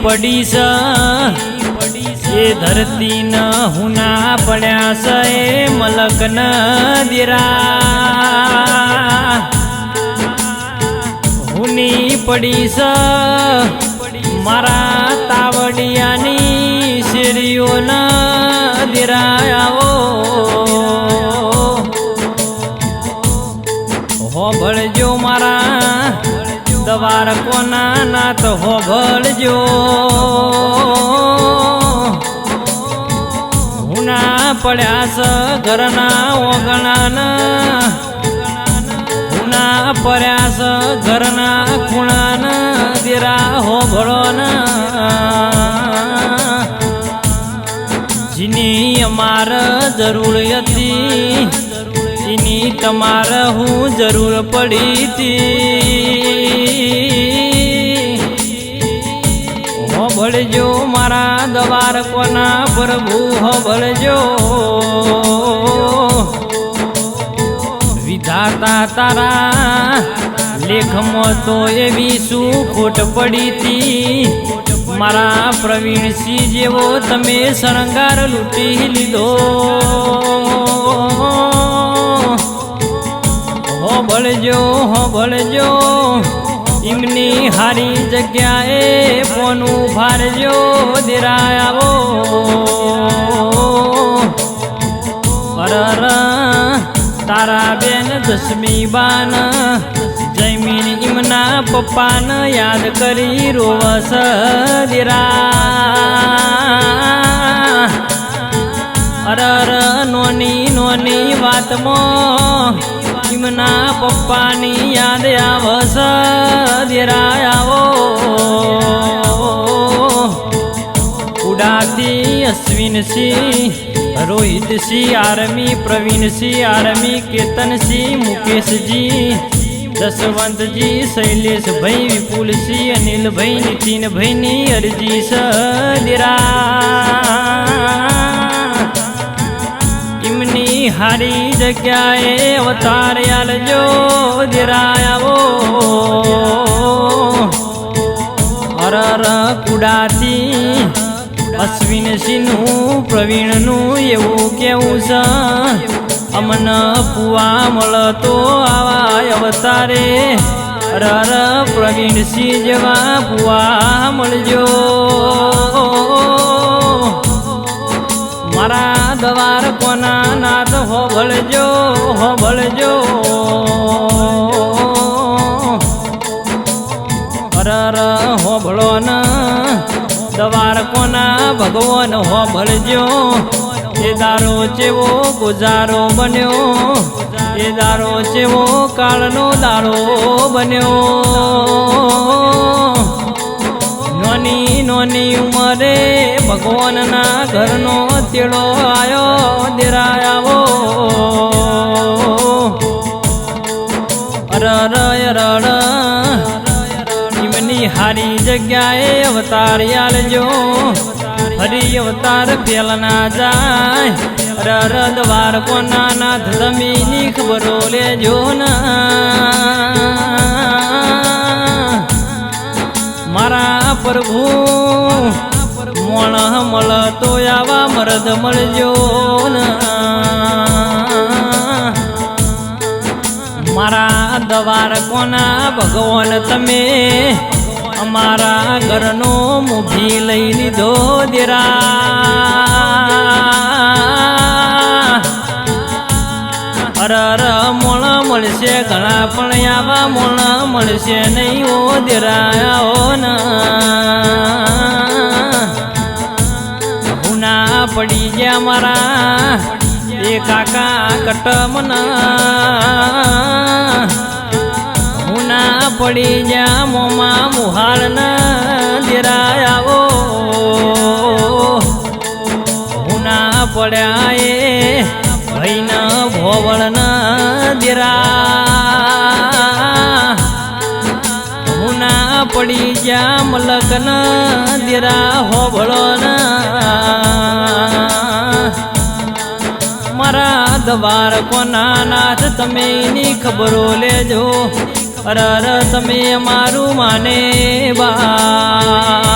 પડી સ એ ધરતી ન હુના પડ્યા સ એ મલક ન દીરા હુની પડી સ મારા તાવડિયાની શેરીઓ ન દીરાયાઓ હોભળજો મારા દવાર કોના નાથ હોભળજો હુના પડ્યા સ ઘરના ઓગણાના હુના પડ્યા સ ઘરના ખૂણાના દીરા હોભળો ના જીની અમાર જરૂર હતી એની તમારે હું જરૂર પડી હતી હોભળજો મારા દવાર કોના પ્રભુ હોભળજો વિધાતા તારા લેખમાં તો એવી શું ખોટ પડી હતી મારા પ્રવીણસિંહ જેવો તમે શણગાર લૂંટી લીધો હોભળજો એમની હારી જગ્યાએ પોનું ભારજો દેરાયાવો અરર તારા બેન દસમી બાન જમીન એમના પપ્પાને યાદ કરી રોવસ દેરા અરર નોની વાતમાં એમના પપ્પાની યાદ આવસ દેરાયાવો ઉડાતી અશ્વિનસિંહ રોહિતસિંહ આર્મી પ્રવીણસિંહ આર્મી કેતનસિંહ મુકેશજી જસવંતજી શૈલેષભાઈ વિપુલસિંહ અનિલભાઈ નીતિનભાઈની અરજી સ દેરા એમની હારી જગ્યાએ અવતાર આલજો દેરાયાવો અરર કુડાથી અશ્વિનસિંહનું પ્રવીણનું એવું કેવું છે અમન પુવા મળતો આવા અવતારે અરર પ્રવીણસિંહ જેવા પુવા મળજો મારા દવાર કોના નાથ હોભળજો અરર હોભળો ન દવાર કોના ભગવાન હોભળજો એ દારો ચેવો ગુજારો બન્યો એ દારો ચેવો કાળનો દાડો બન્યો નોની ઉંમરે ભગવાનના ઘરનો તેડો આયો દેરાયાવો અરર એમની હારી જગ્યાએ અવતાર આલજો હરી અવતાર ફેલના જાય અરર દ્વાર કોના નાથ જમીની ખબરો લેજો ના મારા પ્રભુ મોણ મળતો આવા મરદ મળજો મારા દવાર કોના ભગવાન તમે અમારા ઘરનો મુભી લઈ લીધો દેરા અરર મોણ મળશે ઘણા પણ આવા મોણ મળશે નહીં ઓ દેરાયાઓ ના પડી ગયા મારા એ કાકા કટમના હુના પડી ગયા મોમાં મુહાળ ના દેરાયાઓ હુના પડ્યા એ ભાઈના ભોવળ ના દેરા હુના પડી ગયા મલક ના દેરા હોભળો ના મારા દવાર કોના નાથ તમે એની ખબરો લેજો અરર તમે અમારું માને બા